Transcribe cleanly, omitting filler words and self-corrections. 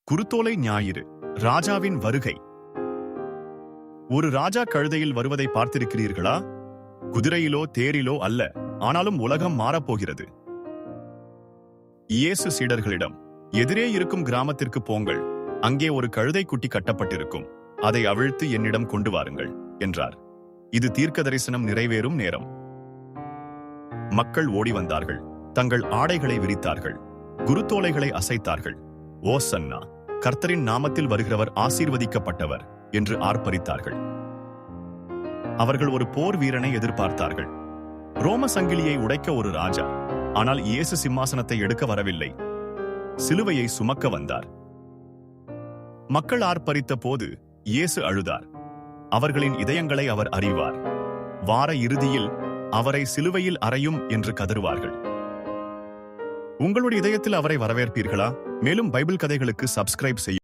குருத்தோலை ஞாயிறு, ராஜாவின் வருகை. ஒரு ராஜா கழுதையில் வருவதை பார்த்திருக்கிறீர்களா? குதிரையிலோ தேரிலோ அல்ல, ஆனாலும் உலகம் மாறப்போகிறது. இயேசு சீடர்களிடம், எதிரே இருக்கும் கிராமத்திற்கு போங்கள், அங்கே ஒரு கழுதை குட்டி கட்டப்பட்டிருக்கும், அதை அவிழ்த்து என்னிடம் கொண்டு வாருங்கள் என்றார். இது தீர்க்க தரிசனம் நிறைவேறும் நேரம். மக்கள் ஓடி வந்தார்கள், தங்கள் ஆடைகளை விரித்தார்கள், குருத்தோலைகளை அசைத்தார்கள். ஓசன்னா, கர்த்தரின் நாமத்தில் வருகிறவர் ஆசீர்வதிக்கப்பட்டவர் என்று ஆர்ப்பரித்தார்கள். அவர்கள் ஒரு போர் வீரனை எதிர்பார்த்தார்கள். ரோம சங்கிலியை உடைக்க ஒரு ராஜா. ஆனால் இயேசு சிம்மாசனத்தை எடுக்க வரவில்லை, சிலுவையை சுமக்க வந்தார். மக்கள் ஆர்ப்பரித்த போது இயேசு அழுதார். அவர்களின் இதயங்களை அவர் அறிவார். வார இறுதியில் அவரை சிலுவையில் அறையும் என்று கதறுவார்கள். உங்களுடைய இதயத்தில் அவரை வரவேற்பீர்களா? மேலும் பைபிள் கதைகளுக்கு சப்ஸ்கிரைப் செய்ய